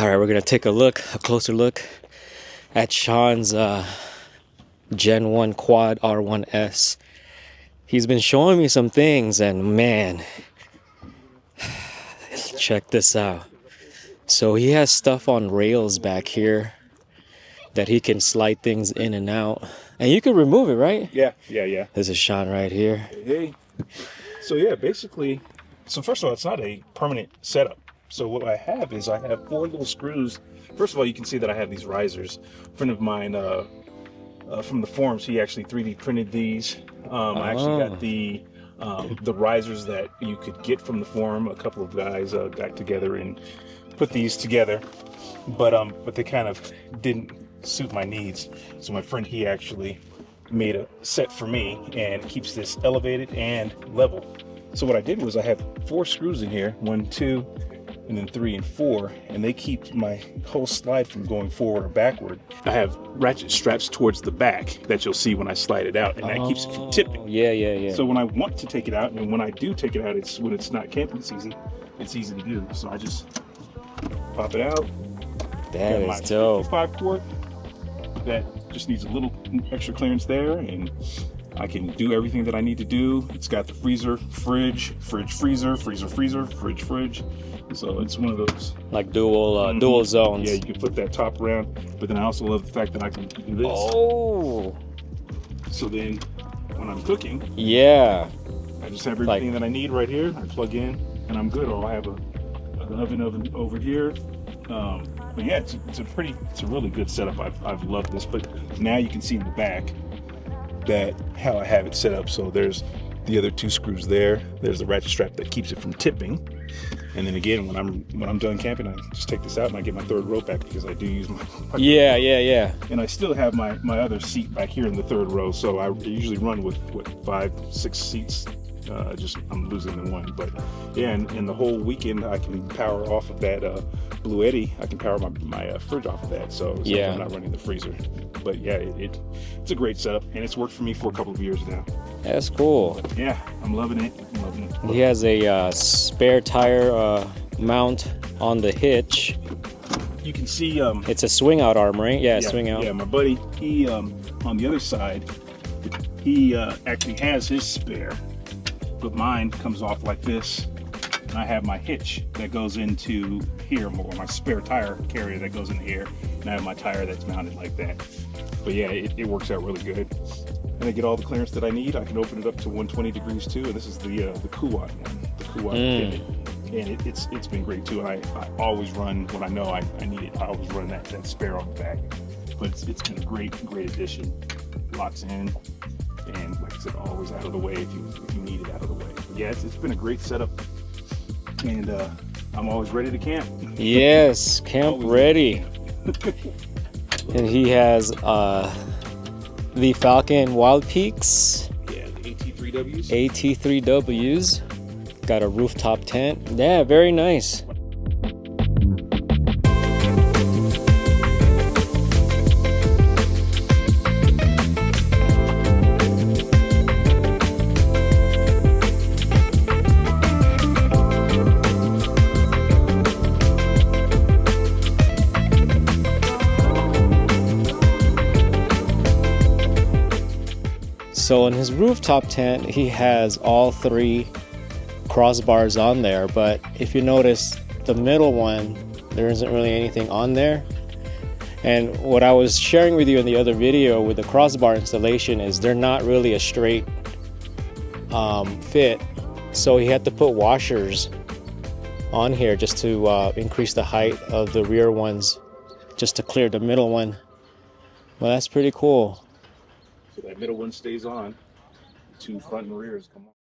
All right, we're gonna take a closer look at Sean's Gen 1 Quad R1S. He's been showing me some things, and man, check this out. So he has stuff on rails back here that he can slide things in and out, and you can remove it, right? Yeah. This is Sean right here. Hey. So yeah, basically, so first of all, it's not a permanent setup. So what I have is I have 4 little screws. First of all, you can see that I have these risers. A friend of mine from the forums, he actually 3D printed these. I actually got the risers that you could get from the forum. A couple of guys got together and put these together, but they kind of didn't suit my needs. So my friend, he actually made a set for me and keeps this elevated and level. So what I did was I have 4 screws in here, 1, 2, and then 3 and 4, and they keep my whole slide from going forward or backward. I have ratchet straps towards the back that you'll see when I slide it out, and that keeps it from tipping. Yeah. So when I want to take it out, and when I do take it out, it's when it's not camping season, it's easy to do. So I just pop it out. That is dope. 55 quart. That just needs a little extra clearance there, and I can do everything that I need to do. It's got the freezer, fridge, freezer, fridge. So it's one of those like dual zones. Yeah, you can put that top around, but then I also love the fact that I can do this. Oh. So then when I'm cooking, yeah, I just have everything that I need right here. I plug in and I'm good. Or I have an oven over here. But yeah, it's a really good setup. I've loved this. But now you can see in the back that how I have it set up. So there's the other 2 screws there. There's the ratchet strap that keeps it from tipping. And then again, when I'm done camping, I just take this out and I get my 3rd row back, because I do use my yeah. And I still have my other seat back here in the 3rd row. So I usually run with 5, 6 seats. Just I'm losing the one, but yeah, and the whole weekend I can power off of that Blueetti. I can power my fridge off of that, so I'm not running the freezer. But yeah, it's a great setup, and it's worked for me for a couple of years now. That's cool. But yeah, I'm loving it. He has a spare tire mount on the hitch. You can see it's a swing out arm, right? Yeah, swing out. Yeah, my buddy, he on the other side, he actually has his spare. But mine comes off like this, and I have my hitch that goes into here, or my spare tire carrier that goes in here, and I have my tire that's mounted like that. But yeah, it works out really good, and I get all the clearance that I need. I can open it up to 120 degrees too, and this is the Quad one, the Quad pivot, and it's been great too. And I always run when I know I need it. I always run that spare on the back. But it's been a great addition. Locks in. And like I said, always out of the way if you need it out of the way. But yeah, it's been a great setup, and I'm always ready to camp. Yes, camp ready. And he has the Falcon Wild Peaks. Yeah, the AT3Ws. AT3Ws. Got a rooftop tent. Yeah, very nice. So in his rooftop tent, he has all 3 crossbars on there, but if you notice the middle one, there isn't really anything on there. And what I was sharing with you in the other video with the crossbar installation is they're not really a straight fit. So he had to put washers on here just to increase the height of the rear ones, just to clear the middle one. Well, that's pretty cool. So that middle one stays on. The 2 front and rears come on.